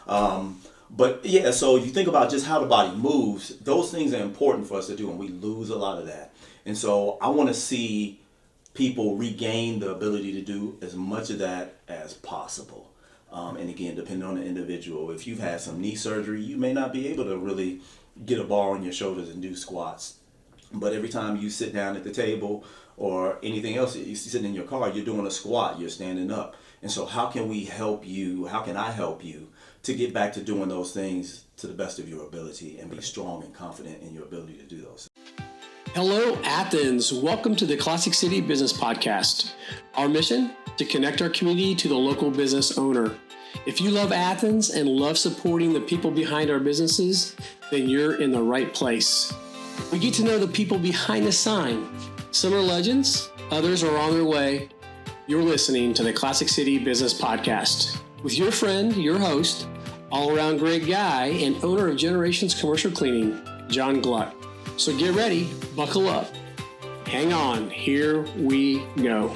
But yeah, so you think about just how the body moves, those things are important for us to do, and we lose a lot of that. And so I want to see people regain the ability to do as much of that as possible. And again, depending on the individual, if you've had some knee surgery, you may not be able to really get a bar on your shoulders and do squats. But every time you sit down at the table or anything else, you sit in your car, you're doing a squat, you're standing up. And so how can we help you? How can I help you to get back to doing those things to the best of your ability and be strong and confident in your ability to do those? Hello, Athens. Welcome to the Classic City Business Podcast. Our mission? To connect our community to the local business owner. If you love Athens and love supporting the people behind our businesses, then you're in the right place. We get to know the people behind the sign. Some are legends, others are on their way. You're listening to the Classic City Business Podcast with your friend, your host, all-around great guy and owner of Generations Commercial Cleaning, John Gluck. So get ready, buckle up, hang on, here we go.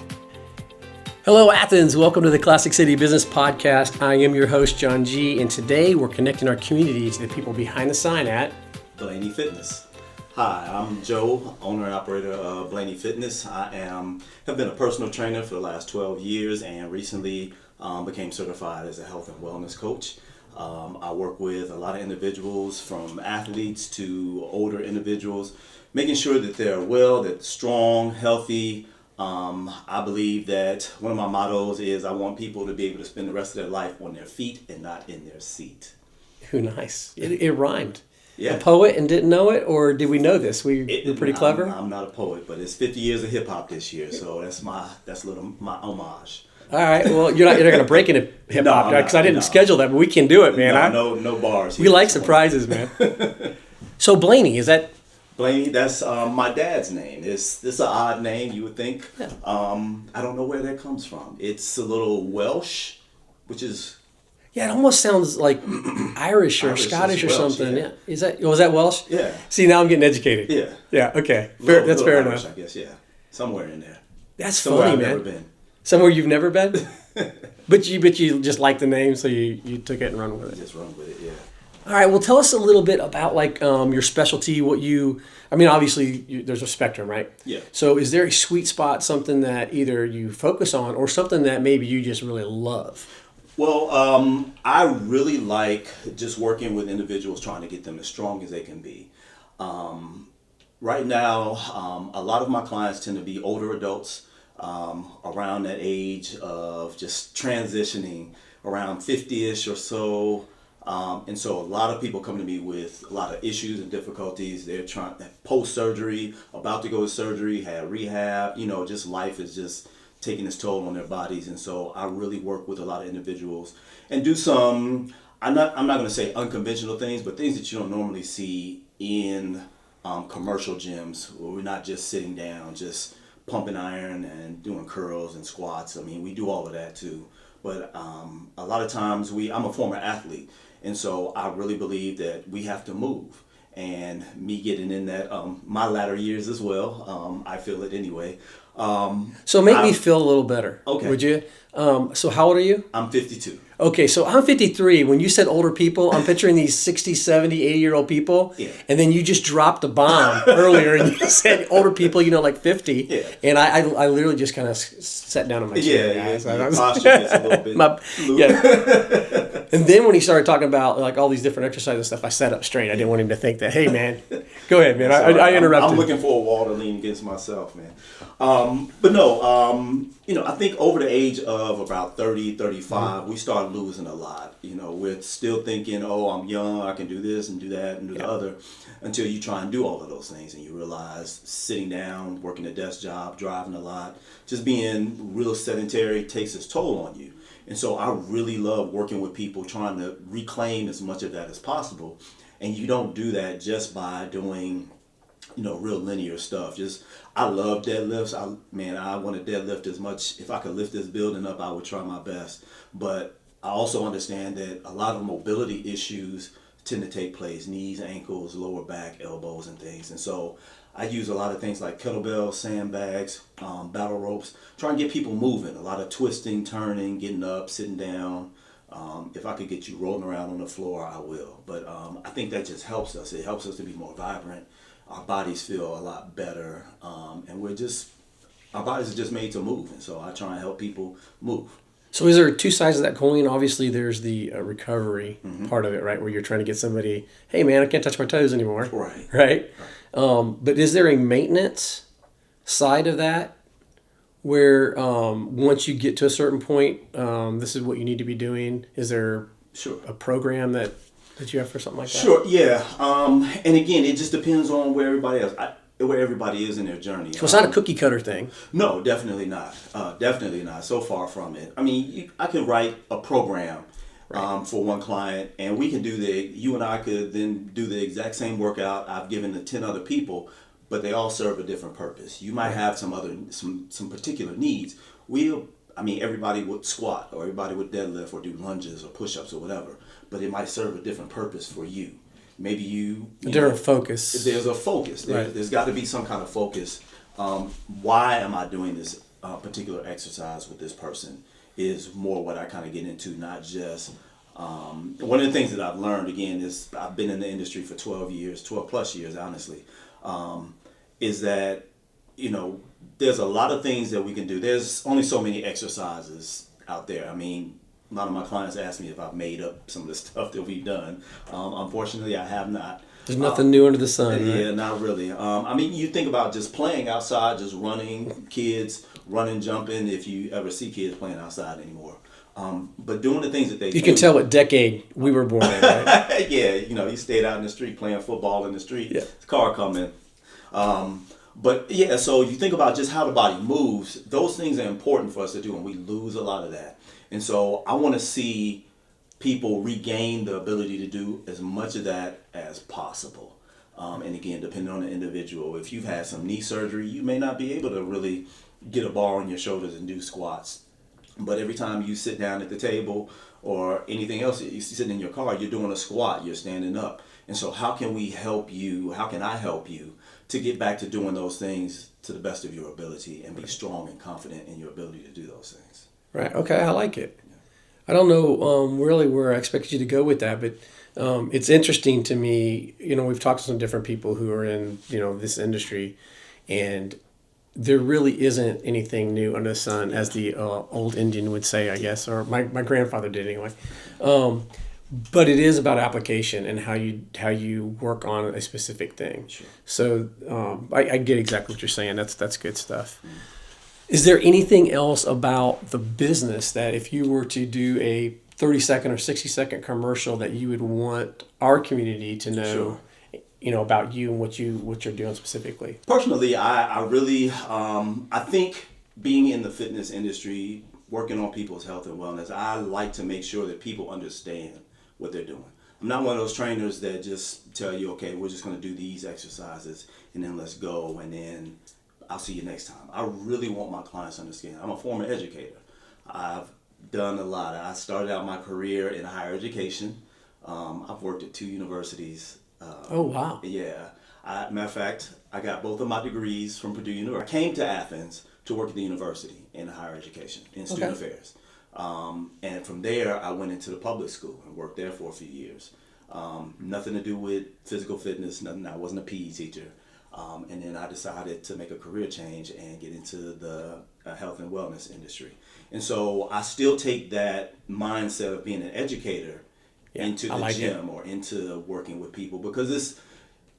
Hello, Athens. Welcome to the Classic City Business Podcast. I am your host, John G., and today we're connecting our community to the people behind the sign at Blaney Fitness. Hi, I'm Joe, owner and operator of Blaney Fitness. I have been a personal trainer for the last 12 years and recently became certified as a health and wellness coach. I work with a lot of individuals, from athletes to older individuals, making sure that they're well, that they're strong, healthy. I believe that one of my mottos is I want people to be able to spend the rest of their life on their feet and not in their seat. Who nice. It rhymed. Yeah. A poet and didn't know it, or did we know this? We're pretty clever. I'm not a poet, but it's 50 years of hip hop this year, so that's my homage. All right. Well, you're not going to break into hip hop because I didn't schedule that, but we can do it, man. No bars. We like surprises, man. So Blaney, is that? Blaney, that's my dad's name. This is an odd name, you would think. Yeah. I don't know where that comes from. It's a little Welsh, which is... Yeah, it almost sounds like Irish or Scottish or Welsh, something. Yeah. Was that Welsh? Yeah. See, now I'm getting educated. Yeah. Yeah, okay. That's fair Irish, enough. I guess, yeah. Somewhere in there. That's Somewhere funny, I've man. never been. Somewhere you've never been? But you just like the name, so you took it and run with it. Just run with it, yeah. All right, well, tell us a little bit about your specialty, obviously there's a spectrum, right? Yeah. So is there a sweet spot, something that either you focus on or something that maybe you just really love? Well, I really like just working with individuals, trying to get them as strong as they can be. Right now, a lot of my clients tend to be older adults, around that age of just transitioning, around 50-ish or so. And so a lot of people come to me with a lot of issues and difficulties. They're trying post-surgery, about to go to surgery, had rehab, just life is just taking its toll on their bodies. And so I really work with a lot of individuals and do some, I'm not going to say unconventional things, but things that you don't normally see in commercial gyms, where we're not just sitting down, just pumping iron and doing curls and squats. I mean, we do all of that too. But a lot of times I'm a former athlete. And so I really believe that we have to move. And me getting in that, my latter years as well, I feel it anyway. So make me feel a little better, okay. Would you? So how old are you? I'm 52. Okay, so I'm 53. When you said older people, I'm picturing these 60, 70, 80-year-old people. Yeah. And then you just dropped a bomb earlier and you said older people, like 50. Yeah. And I literally just kind of sat down in my chair. Yeah. Posture gets a little bit yeah. And then when he started talking about all these different exercises and stuff, I sat up straight. I didn't want him to think that, hey, man, go ahead, man. I interrupted. I'm looking for a wall to lean against myself, man. But no, I think over the age of about 30, 35, we start losing a lot. We're still thinking, oh, I'm young, I can do this and do that and do the other, until you try and do all of those things and you realize sitting down, working a desk job, driving a lot, just being real sedentary takes its toll on you. And so I really love working with people, trying to reclaim as much of that as possible. And you don't do that just by doing real linear stuff. I love deadlifts. I want to deadlift as much. If I could lift this building up, I would try my best. But I also understand that a lot of mobility issues tend to take place: knees, ankles, lower back, elbows, and things. And so I use a lot of things like kettlebells, sandbags, battle ropes, try and get people moving. A lot of twisting, turning, getting up, sitting down, If I could get you rolling around on the floor, I will. But I think that just helps us. It helps us to be more vibrant. Our bodies feel a lot better, and our bodies are just made to move. And so I try and help people move. So is there two sides of that coin? Obviously, there's the recovery part of it, right? Where you're trying to get somebody, hey, man, I can't touch my toes anymore. Right. Right? But is there a maintenance side of that where once you get to a certain point, this is what you need to be doing? Is there a program that you have for something like that? Sure, yeah. And again, it just depends on where everybody is in their journey. So it's not a cookie cutter thing. No, definitely not. Definitely not. So far from it. I mean, I could write a program for one client, and we can you and I could then do the exact same workout I've given to 10 other people, but they all serve a different purpose. You might have some particular needs. Everybody would squat, or everybody would deadlift, or do lunges or push-ups or whatever, but it might serve a different purpose for you. Maybe a different focus. There's a focus. There's got to be some kind of focus. Why am I doing this particular exercise with this person is more what I kind of get into, not just one of the things that I've learned, again, is I've been in the industry for 12 plus years, honestly, is that, there's a lot of things that we can do. There's only so many exercises out there. I mean, a lot of my clients ask me if I've made up some of the stuff that we've done. Unfortunately, I have not. There's nothing new under the sun. Yeah, right? not really. You think about just playing outside, just running, kids running, jumping, if you ever see kids playing outside anymore. But doing the things that they do. You can tell what decade we were born in, right? Yeah, you stayed out in the street playing football in the street. Yeah. Car coming. But yeah, so you think about just how the body moves. Those things are important for us to do, and we lose a lot of that. And so I want to see people regain the ability to do as much of that as possible. And again, depending on the individual, if you've had some knee surgery, you may not be able to really get a bar on your shoulders and do squats. But every time you sit down at the table or anything else, you sitting in your car, you're doing a squat, you're standing up. And so how can I help you to get back to doing those things to the best of your ability and be strong and confident in your ability to do those things? Right. Okay. I like it. I don't know really where I expected you to go with that, but it's interesting to me. We've talked to some different people who are in, this industry, and there really isn't anything new under the sun, as the old Indian would say, I guess, or my grandfather did anyway. But it is about application and how you work on a specific thing. Sure. So I get exactly what you're saying. That's good stuff. Mm-hmm. Is there anything else about the business that if you were to do a 30-second or 60-second commercial that you would want our community to know, Sure. About you and what you're doing specifically? Personally, I really, I think being in the fitness industry, working on people's health and wellness, I like to make sure that people understand what they're doing. I'm not one of those trainers that just tell you, okay, we're just going to do these exercises and then let's go and then I'll see you next time. I really want my clients to understand. I'm a former educator. I've done a lot. I started out my career in higher education. I've worked at 2 universities. Oh, wow. Yeah. Matter of fact, I got both of my degrees from Purdue University. I came to Athens to work at the university in higher education, in student affairs. And from there, I went into the public school and worked there for a few years. Nothing to do with physical fitness, nothing. I wasn't a PE teacher. And then I decided to make a career change and get into the health and wellness industry. And so I still take that mindset of being an educator into the gym or into working with people, because it's,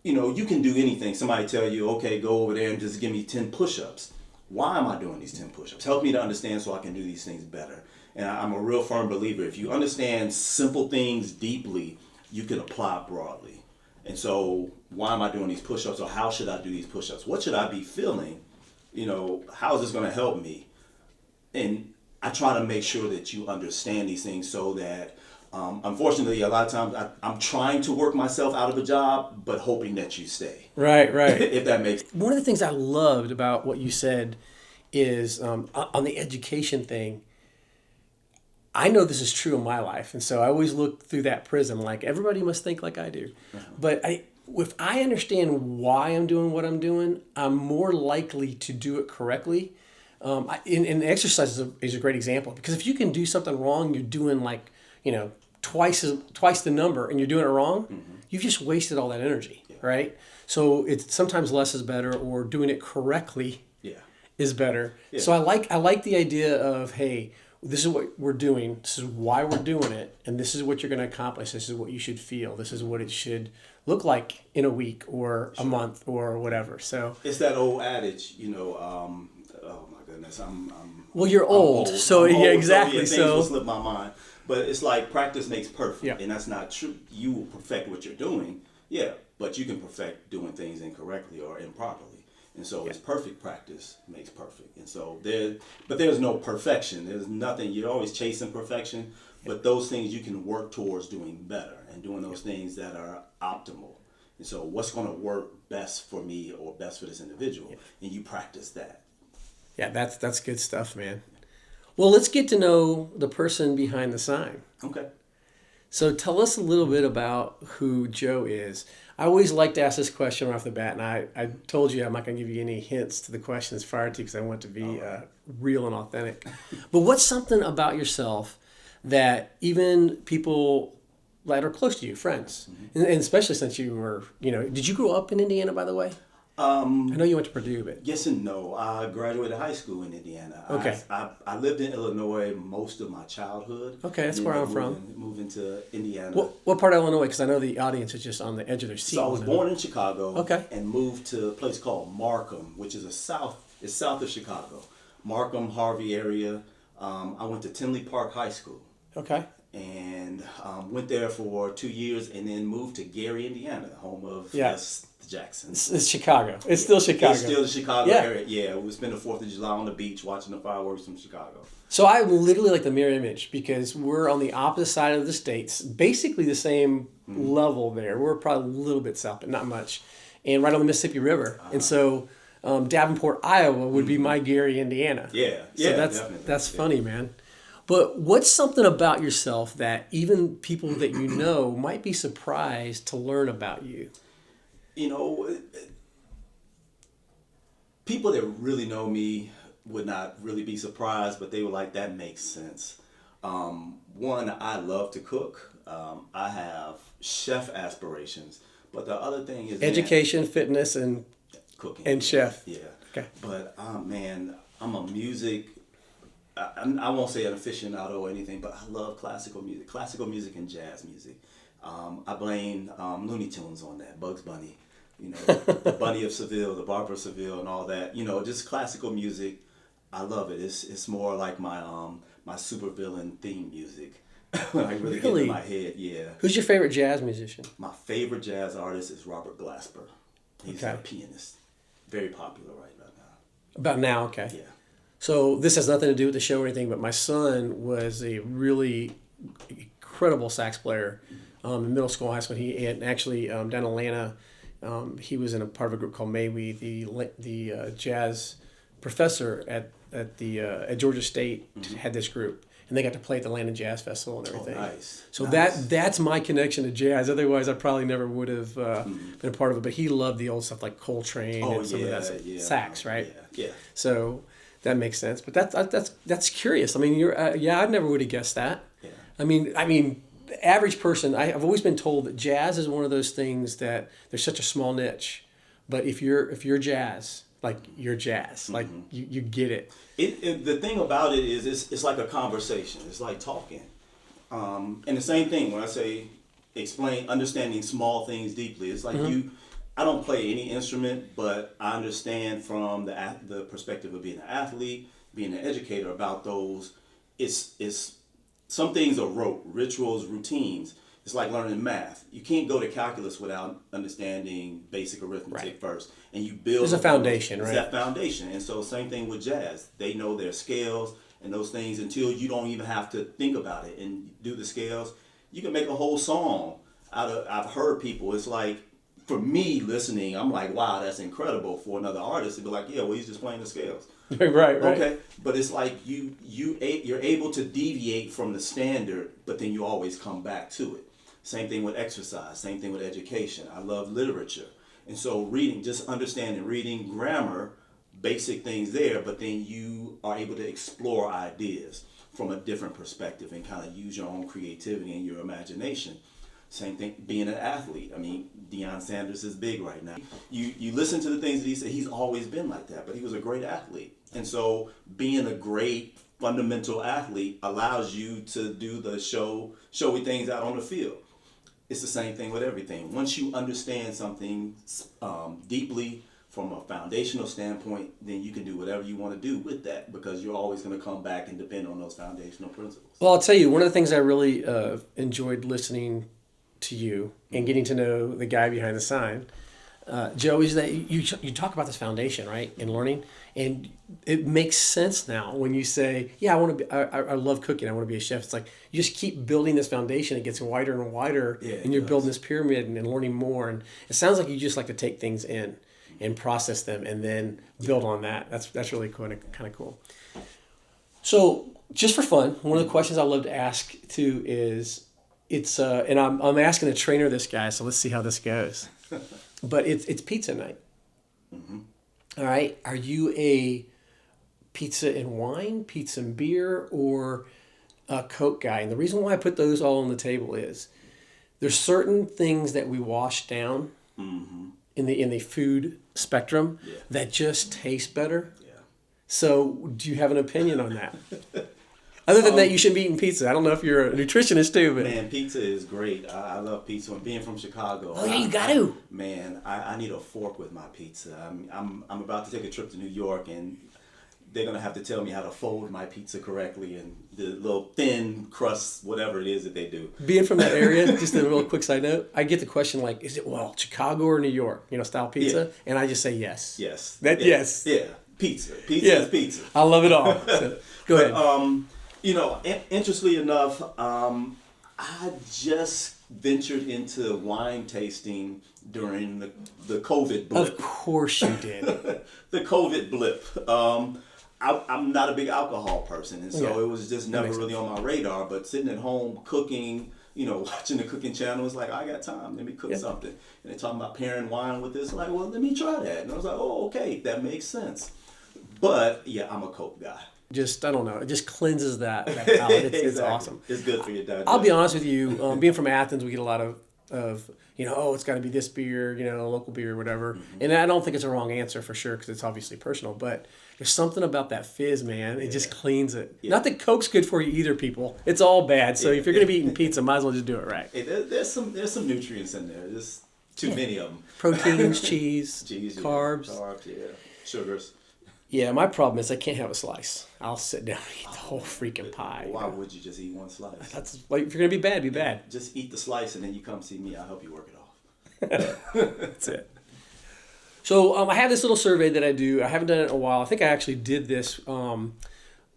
you can do anything. Somebody tell you, okay, go over there and just give me 10 push-ups. Why am I doing these 10 push-ups? Help me to understand so I can do these things better. And I'm a real firm believer. If you understand simple things deeply, you can apply broadly. And so why am I doing these push-ups, or how should I do these push-ups? What should I be feeling? How is this going to help me? And I try to make sure that you understand these things so that, unfortunately, a lot of times I'm trying to work myself out of a job, but hoping that you stay. Right. If that makes sense. One of the things I loved about what you said is on the education thing, I know this is true in my life, and so I always look through that prism, like everybody must think like I do. Uh-huh. But if I understand why I'm doing what I'm doing, I'm more likely to do it correctly. And exercise is a great example, because if you can do something wrong, you're doing like twice the number and you're doing it wrong, you've just wasted all that energy, right? So it's sometimes less is better, or doing it correctly is better. Yeah. So I like the idea of, hey, this is what we're doing, this is why we're doing it, and this is what you're going to accomplish, this is what you should feel, this is what it should look like in a week or a month or whatever. So it's that old adage, oh my goodness, well, you're old, so I'm yeah, old, exactly. So, things will slip my mind, but it's like practice makes perfect, and that's not true. You will perfect what you're doing, but you can perfect doing things incorrectly or improperly. And so it's perfect practice makes perfect. And so there's no perfection. There's nothing, you're always chasing perfection, but those things you can work towards doing better and doing those things that are optimal. And so what's going to work best for me or best for this individual? And you practice that. Yeah, that's good stuff, man. Well, let's get to know the person behind the sign. Okay. So tell us a little bit about who Joe is. I always like to ask this question right off the bat, and I told you I'm not going to give you any hints to the questions prior to, because I want it to be real and authentic. But what's something about yourself that even people that are close to you, friends, and especially since you were, did you grow up in Indiana, by the way? I know you went to Purdue, but... Yes and no. I graduated high school in Indiana. Okay. I lived in Illinois most of my childhood. Okay, that's where I'm from. Moving to Indiana. What part of Illinois? Because I know the audience is just on the edge of their seat. So I was born in Chicago. Okay. And moved to a place called Markham, which is south of Chicago. Markham, Harvey area. I went to Tinley Park High School. Okay. And went there for 2 years, and then moved to Gary, Indiana, home of the Jacksons. It's Chicago. It's still Chicago. It's still the Chicago area. Yeah, we spent the 4th of July on the beach watching the fireworks from Chicago. So I'm literally like the mirror image, because we're on the opposite side of the states, basically the same level there. We're probably a little bit south, but not much, and right on the Mississippi River. And so Davenport, Iowa would be my Gary, Indiana. Yeah, so that's funny, man. But what's something about yourself that even people that you know might be surprised to learn about you? People that really know me would not really be surprised, but they were like, that makes sense. One, I love to cook. I have chef aspirations. But the other thing is education, fitness, and cooking. And chef. Yeah. Okay. But, man, I'm a music... I won't say an aficionado or anything, but I love classical music and jazz music. I blame Looney Tunes on that, Bugs Bunny, the Bunny of Seville, the Barber of Seville, and all that. Just classical music. I love it. It's more like my supervillain theme music. When I really get in my head, yeah. Who's your favorite jazz musician? My favorite jazz artist is Robert Glasper. He's a pianist, very popular right now. About now, okay. Yeah. So this has nothing to do with the show or anything, but my son was a really incredible sax player in middle school, high school. He had actually down in Atlanta, he was in a part of a group called Maywe, the jazz professor at Georgia State had this group, and they got to play at the Atlanta Jazz Festival and everything. Oh, nice. So that's my connection to jazz. Otherwise, I probably never would have been a part of it. But he loved the old stuff like Coltrane and some of that sax, right? Yeah. So that makes sense. But that's curious. I mean, you're I never would have guessed that. Yeah. I mean, the average person. I've always been told that jazz is one of those things that there's such a small niche, but if you're jazz, like you're jazz, like you get it. The thing about it is it's like a conversation. It's like talking. And the same thing when I say understanding small things deeply. It's like I don't play any instrument, but I understand from the perspective of being an athlete, being an educator about those. It's some things are rote, rituals, routines. It's like learning math. You can't go to calculus without understanding basic arithmetic first. And you build... There's a foundation, right? It's that foundation. And so same thing with jazz. They know their scales and those things until you don't even have to think about it and do the scales. You can make a whole song out of... I've heard people, it's like, for me listening, I'm like, wow, that's incredible. For another artist to be like, yeah, well, he's just playing the scales. Right. Okay, but it's like you're able to deviate from the standard, but then you always come back to it. Same thing with exercise, same thing with education. I love literature. And so reading, just understanding, reading, grammar, basic things there, but then you are able to explore ideas. from a different perspective and kind of use your own creativity and your imagination. Same thing being an athlete. I mean, Deion Sanders is big right now. You listen to the things that he said, he's always been like that, but he was a great athlete. And so being a great fundamental athlete allows you to do the showy things out on the field. It's the same thing with everything. Once you understand something deeply from a foundational standpoint, then you can do whatever you want to do with that, because you're always going to come back and depend on those foundational principles. Well, I'll tell you, one of the things I really enjoyed listening to you and getting to know the guy behind the sign, Joe, is that you talk about this foundation, right, in learning, and it makes sense now when you say, yeah, I love cooking, I want to be a chef. It's like you just keep building this foundation, it gets wider and wider, and you're building this pyramid and learning more, and it sounds like you just like to take things in and process them and then build on that. That's really kind of cool. So just for fun, one of the questions I love to ask too is, and I'm asking the trainer this guy, so let's see how this goes. But it's pizza night. Mm-hmm. All right. Are you a pizza and wine, pizza and beer, or a Coke guy? And the reason why I put those all on the table is there's certain things that we wash down in the food spectrum that just taste better. Yeah. So do you have an opinion on that? Other than that, you shouldn't be eating pizza. I don't know if you're a nutritionist too, but man, pizza is great. I love pizza. And being from Chicago, oh yeah, you got to. I need a fork with my pizza. I'm about to take a trip to New York, and they're gonna have to tell me how to fold my pizza correctly and the little thin crust, whatever it is that they do. Being from that area, just a real quick side note, I get the question like, is it Chicago or New York, style pizza? Yeah. And I just say yes. Yes. Yes. Yeah. Pizza. Pizza is pizza. I love it all. So, go ahead. Interestingly enough, I just ventured into wine tasting during the COVID blip. Of course you did. The COVID blip. I'm not a big alcohol person, and so it was just never really on my radar. But sitting at home cooking, watching the cooking channel, was like, I got time, let me cook something. And they're talking about pairing wine with this. Like, well, let me try that. And I was like, oh, okay, that makes sense. But yeah, I'm a Coke guy. Just, I don't know, it just cleanses that palate. It's exactly. Awesome. It's good for your digestion. I'll be honest with you, being from Athens, we get a lot of it's got to be this beer, local beer, whatever. Mm-hmm. And I don't think it's a wrong answer for sure, because it's obviously personal, but there's something about that fizz, man. It just cleans it. Yeah. Not that Coke's good for you either, people. It's all bad. So if you're going to be eating pizza, might as well just do it right. Hey, there's some nutrients in there. There's too many of them. Proteins, cheese, carbs. Carbs, sugars. Yeah, my problem is I can't have a slice. I'll sit down and eat the whole freaking pie. Why would you just eat one slice? That's like, if you're gonna be bad, be bad. Just eat the slice and then you come see me. I'll help you work it off. That's it. So I have this little survey that I do. I haven't done it in a while. I think I actually did this on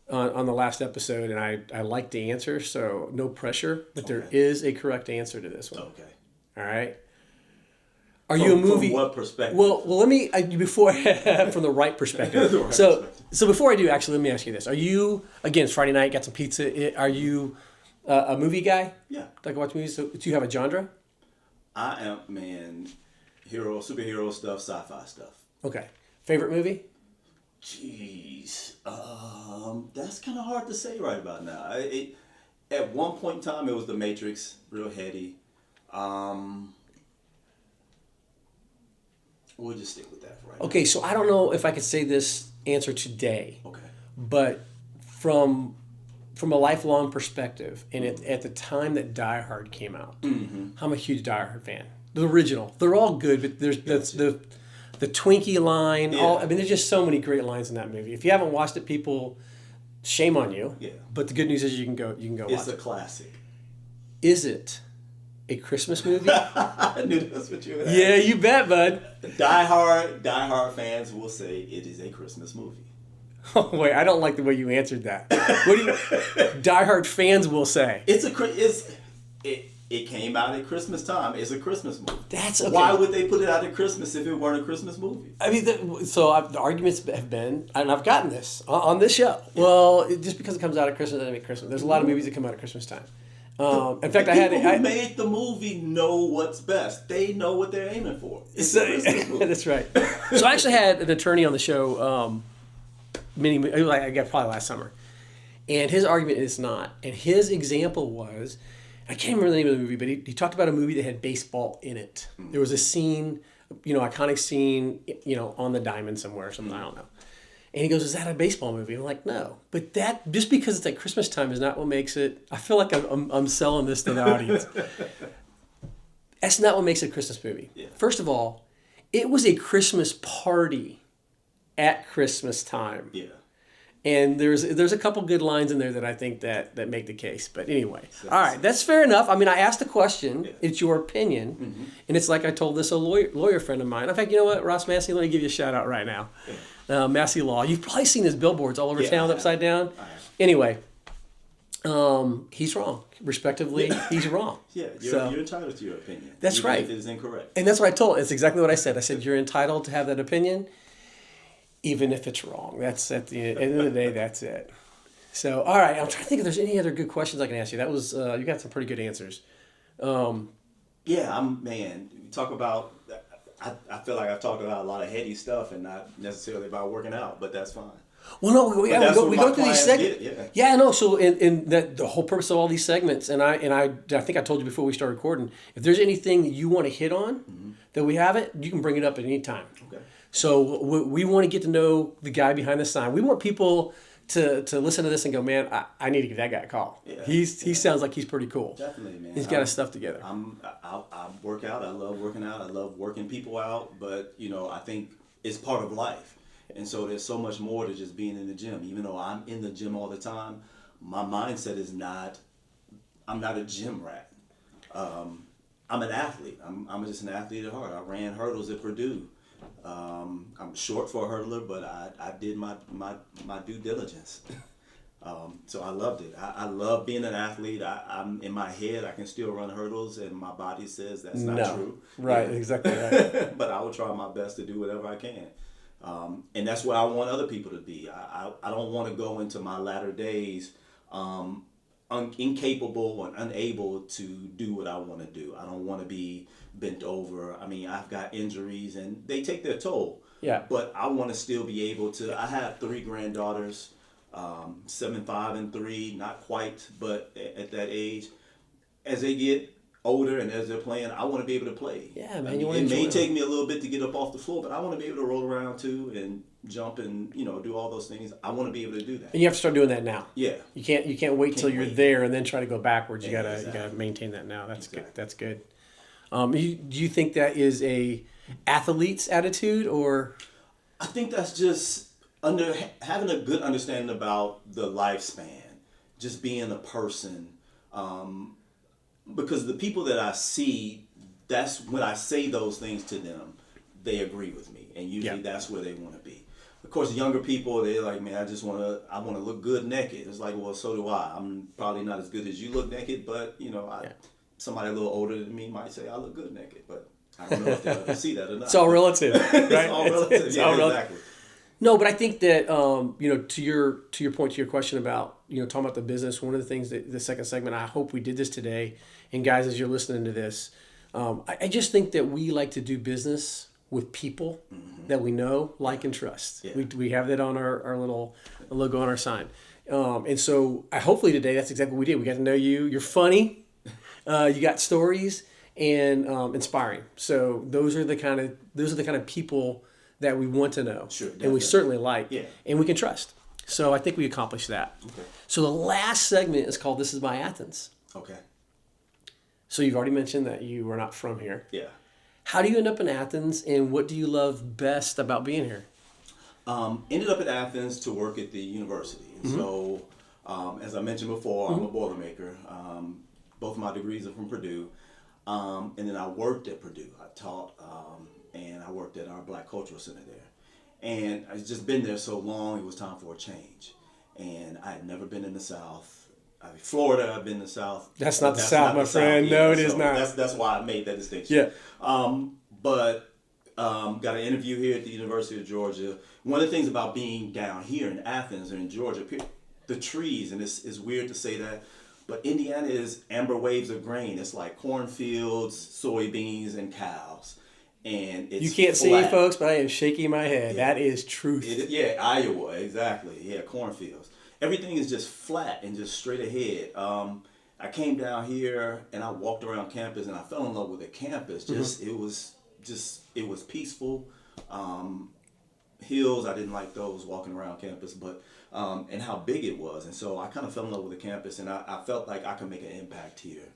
the last episode, and I like the answer, so no pressure. But there is a correct answer to this one. Okay. All right. Are you a movie? From what perspective? Well, let me before from the right perspective. So before I do, actually, let me ask you this: are you, again, it's Friday night, got some pizza? Are you a movie guy? Yeah. Like to watch movies? So do you have a genre? I am, superhero stuff, sci-fi stuff. Okay. Favorite movie? Jeez, that's kind of hard to say right about now. At one point in time, it was The Matrix, real heady. We'll just stick with that for right now. Okay, so I don't know if I could say this answer today. Okay. But from a lifelong perspective, and at the time that Die Hard came out, I'm a huge Die Hard fan. The original. They're all good, but there's the Twinkie line. Yeah. There's just so many great lines in that movie. If you haven't watched it, people, shame on you. Yeah. But the good news is you can go watch it. It's a classic. Is it a Christmas movie? I knew that's what you were asking. Yeah, you bet, bud. Die Hard fans will say it is a Christmas movie. Oh wait, I don't like the way you answered that. What do you? Die Hard fans will say it came out at Christmas time. It's a Christmas movie. That's okay. Why would they put it out at Christmas if it weren't a Christmas movie? The arguments have been, and I've gotten this on this show. Yeah. Well, just because it comes out at Christmas doesn't make Christmas. There's a lot of movies that come out at Christmas time. In fact, the people who made the movie know what's best. They know what they're aiming for. That's right. So I actually had an attorney on the show. I got probably last summer, And his argument is not. And his example was, I can't remember the name of the movie, but he talked about a movie that had baseball in it. There was a scene, iconic scene, on the diamond somewhere or something, I don't know. And he goes, is that a baseball movie? And I'm like, no. But that, just because it's at Christmas time is not what makes it, I feel like I'm selling this to the audience. That's not what makes it a Christmas movie. Yeah. First of all, it was a Christmas party at Christmas time. Yeah. And there's a couple good lines in there that I think that make the case. But anyway, all right, that's fair enough. I mean, I asked a question. Yeah. It's your opinion. Mm-hmm. And it's like I told this a lawyer friend of mine. In fact, you know what, Ross Massey, let me give you a shout out right now. Yeah. Massey Law. You've probably seen his billboards all over town upside down. Anyway, he's wrong. Respectively, he's wrong. Yeah, you're entitled to your opinion. That's even right. If it is incorrect. And that's what I told him. It's exactly what I said. I said, you're entitled to have that opinion, even if it's wrong. That's at the end of the day, that's it. So, all right. I'm trying to think if there's any other good questions I can ask you. That was, you got some pretty good answers. Man, talk about, I feel like I've talked about a lot of heady stuff and not necessarily about working out, but that's fine. Well, no, we go through these segments. Yeah, I know. So, in that, the whole purpose of all these segments, and I think I told you before we started recording, if there's anything that you want to hit on that we haven't, you can bring it up at any time. Okay. So we want to get to know the guy behind the sign. We want people to listen to this and go, man, I need to give that guy a call. Yeah. He sounds like he's pretty cool. Definitely, man. He's got his stuff together. I work out. I love working out. I love working people out. But I think it's part of life. And so there's so much more to just being in the gym. Even though I'm in the gym all the time, my mindset is not, I'm not a gym rat. I'm an athlete. I'm just an athlete at heart. I ran hurdles at Purdue. I'm short for a hurdler, but I did my due diligence. So I loved it. I love being an athlete. I'm in my head, I can still run hurdles, and my body says that's not true. Right, exactly right. But I will try my best to do whatever I can. And that's where I want other people to be. I don't want to go into my latter days incapable and unable to do what I want to do. I don't want to be bent over. I mean, I've got injuries and they take their toll. Yeah. But I want to still be able to. I have 3 granddaughters, 7, 5, and 3. Not quite, but at that age, as they get older and as they're playing, I want to be able to play. Yeah, man. It may take me a little bit to get up off the floor, but I want to be able to roll around too and jump and do all those things. I want to be able to do that. And you have to start doing that now. Yeah. You can't wait till you're there and then try to go backwards. You Exactly. you gotta maintain that now. That's Exactly. good. That's good. Do you think that is a athlete's attitude, or? I think that's just having a good understanding about the lifespan, just being a person. Because the people that I see, that's when I say those things to them, they agree with me, and usually that's where they want to be. Of course, younger people, they're like, man, I want to look good naked. It's like, well, so do I. I'm probably not as good as you look naked, but somebody a little older than me might say I look good naked, but I don't know if they'll ever see that or not. It's all relative, right? It's all relative. It's yeah, all relative. Exactly. No, but I think that to your point, to your question about talking about the business. One of the things that the second segment, I hope we did this today. And guys, as you're listening to this, I just think that we like to do business with people that we know, like, and trust. Yeah. We have that on our little logo on our sign. And so hopefully today that's exactly what we did. We got to know you. You're funny. You got stories and inspiring. So those are the kind of people that we want to know. Sure, and we certainly like. Yeah. And we can trust. So I think we accomplished that. Okay. So the last segment is called This Is My Athens. Okay. So you've already mentioned that you were not from here. Yeah. How do you end up in Athens, and what do you love best about being here? Ended up at Athens to work at the university. And so, as I mentioned before, I'm a Boilermaker. Both of my degrees are from Purdue. And then I worked at Purdue. I taught, and I worked at our Black Cultural Center there. And I've just been there so long, it was time for a change. And I had never been in the South. Florida, I've been in the South. That's not the South, my friend. No, it is not. That's why I made that distinction. Yeah. But got an interview here at the University of Georgia. One of the things about being down here in Athens or in Georgia, the trees, and it's weird to say that, but Indiana is amber waves of grain. It's like cornfields, soybeans, and cows. And it's you can't see flat. me, folks, but I am shaking my head. Yeah. That is truth. Iowa, exactly. Yeah, cornfields. everything is just flat and just straight ahead. I came down here and I walked around campus and I fell in love with the campus. It was peaceful. Hills, I didn't like those walking around campus, but and how big it was. And so I kind of fell in love with the campus, and I felt like I could make an impact here.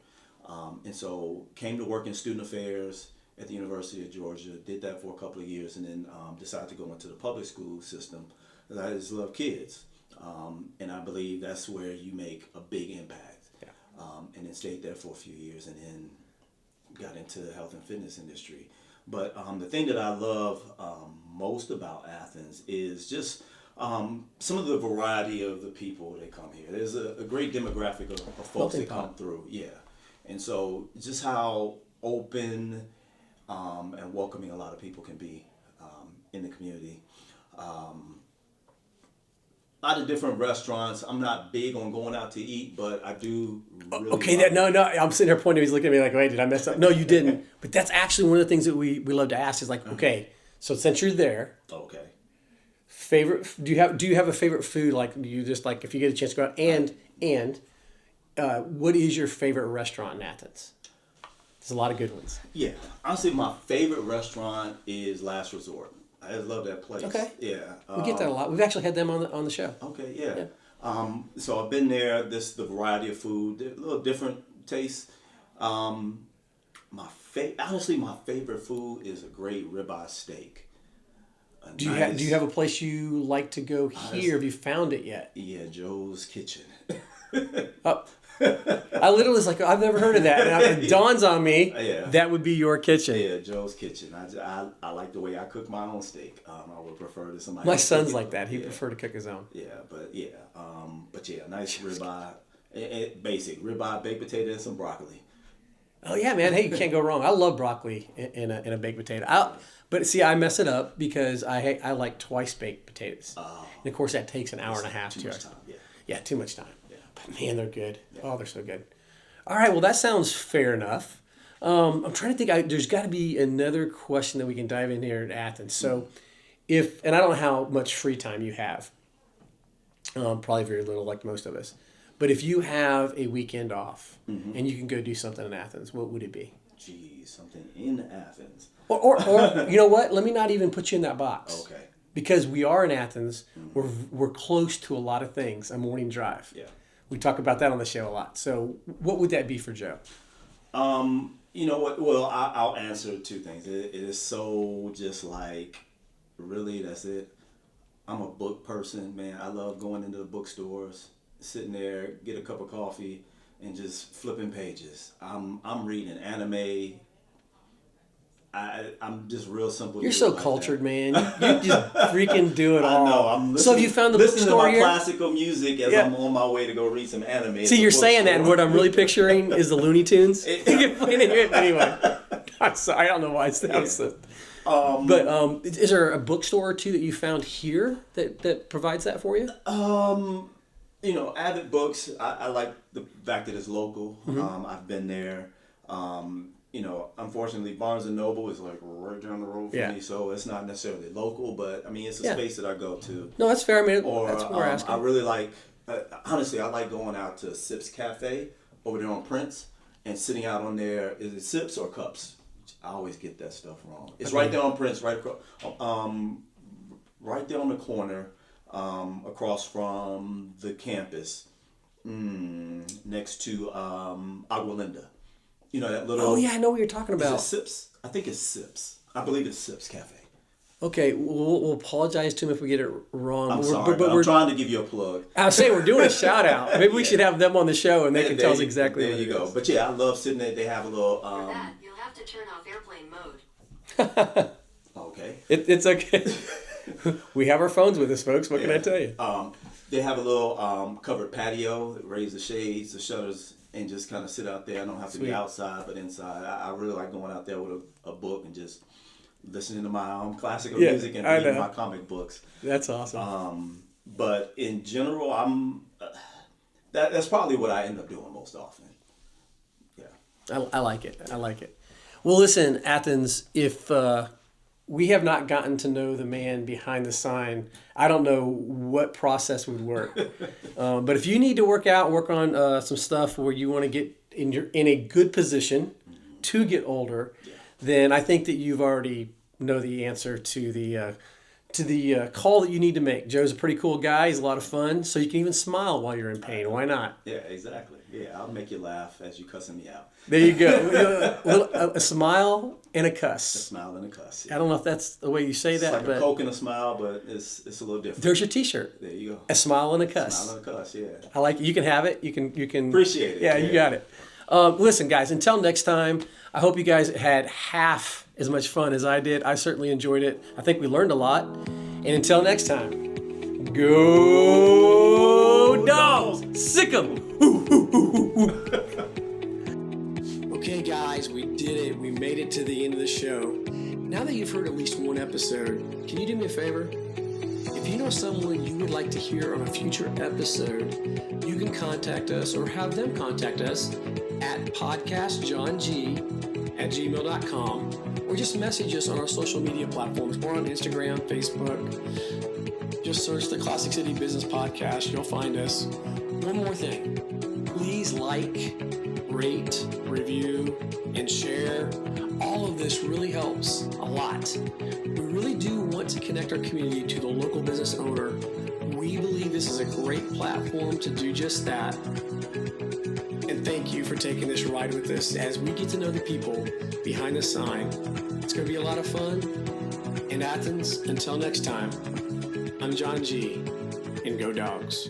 And so came to work in student affairs at the University of Georgia, did that for a couple of years, and then decided to go into the public school system because I just love kids. And I believe that's where you make a big impact. Yeah. And then stayed there for a few years and then got into the health and fitness industry. But the thing that I love most about Athens is just some of the variety of the people that come here. There's a great demographic of folks that come through. Yeah. And so just how open and welcoming a lot of people can be in the community. A lot of different restaurants. I'm not big on going out to eat, but I do really Okay, no, I'm sitting there pointing. He's looking at me like, wait, did I mess up? No, you didn't. But that's actually one of the things that we love to ask is like, okay, so since you're there, okay. favorite, do you have a favorite food? Like, do you just like, if you get a chance to go out and what is your favorite restaurant in Athens? There's a lot of good ones. Yeah. Honestly, my favorite restaurant is Last Resort. I just love that place. Okay. Yeah. We get that a lot. We've actually had them on the show. Okay, yeah. So I've been there, the variety of food, a little different taste. Honestly, my favorite food is a great ribeye steak. Do you have a place you like to go here? Have you found it yet? Yeah, Joe's Kitchen. I literally was like, I've never heard of that. And it dawns on me that would be your kitchen. Yeah, Joe's Kitchen. I like the way I cook my own steak. I would prefer to somebody. My son's like that. He prefer to cook his own. Yeah, but nice ribeye, basic ribeye, baked potato, and some broccoli. Oh yeah, man! Hey, you can't go wrong. I love broccoli in a baked potato. But see, I mess it up because I like twice baked potatoes, and of course that takes an hour and a half. Too much time. Yeah, too much time. But man, they're good. Yeah. Oh, they're so good. All right, well that sounds fair enough. I'm trying to think. There's got to be another question that we can dive in here at Athens. So, and I don't know how much free time you have. Probably very little, like most of us. But if you have a weekend off and you can go do something in Athens, what would it be? Geez, something in Athens. Or you know what? Let me not even put you in that box. Okay. Because we are in Athens, we're close to a lot of things. A morning drive. Yeah. We talk about that on the show a lot. So what would that be for Joe? You know what? Well, I'll answer two things. It is so just like, really, that's it. I'm a book person, man. I love going into the bookstores, sitting there, get a cup of coffee, and just flipping pages. I'm reading anime. I'm just real simple. You're so cultured, man. You just freaking do it all. I know. I'm so have you found the bookstore to my here? Classical music as I'm on my way to go read some anime. See, you're saying that, and what I'm really picturing is the Looney Tunes. Anyway, I'm sorry. I don't know why it's that. But is there a bookstore or two that you found here that provides that for you? Avid Books. I like the fact that it's local. I've been there. Unfortunately, Barnes and Noble is like right down the road from me, so it's not necessarily local, but I mean, it's a space that I go to. No, that's fair. I mean, or, that's what we're asking. I really like, honestly, I like going out to Sips Cafe over there on Prince and sitting out on there. Is it Sips or Cups? I always get that stuff wrong. It's right there on Prince, right there on the corner, across from the campus, next to Agualinda. You know that little. Oh yeah, I know what you're talking about. Is it Sips? I think it's Sips. I believe it's Sips Cafe. Okay, we'll apologize to him if we get it wrong. I'm sorry, but we're trying to give you a plug. I say we're doing a shout out. Maybe we should have them on the show and they can tell us exactly. There you go. But yeah, I love sitting there. They have a little. For that, you'll have to turn off airplane mode. Okay. It's okay. We have our phones with us, folks. What can I tell you? They have a little covered patio. Raise the shades, the shutters, and just kind of sit out there. I don't have to be outside, but inside. I really like going out there with a book and just listening to my classical music and reading my comic books. That's awesome. But in general, that's probably what I end up doing most often. Yeah. I like it. Well, listen, Athens, if we have not gotten to know the man behind the sign. I don't know what process would work. But if you need to work on some stuff where you want to get in a good position to get older, then I think that you've already know the answer to the call that you need to make. Joe's a pretty cool guy. He's a lot of fun. So you can even smile while you're in pain. Why not? Yeah, exactly. Yeah, I'll make you laugh as you cussing me out. There you go. a smile and a cuss. A smile and a cuss. Yeah. I don't know if that's the way you say It's that, like but a Coke and a smile, but it's a little different. there's your T-shirt. There you go. A smile and a cuss. Smile and a cuss, yeah. I like it. You can have it. You can Appreciate it. Yeah, you got it. Listen, guys, until next time, I hope you guys had half as much fun as I did. I certainly enjoyed it. I think we learned a lot. And until next time, go dogs! Sick 'em! Okay, guys, we did it. We made it to the end of the show. Now that you've heard at least one episode, can you do me a favor? If you know someone you would like to hear on a future episode, you can contact us or have them contact us at podcastjohng@gmail.com, or just message us on our social media platforms. We're on Instagram, Facebook. Just search the Classic City Business Podcast. You'll find us. One more thing. Please like, rate, review, and share. All of this really helps a lot. We really do want to connect our community to the local business owner. We believe this is a great platform to do just that. And thank you for taking this ride with us as we get to know the people behind the sign. It's going to be a lot of fun. In Athens, until next time, I'm John G. and go dogs.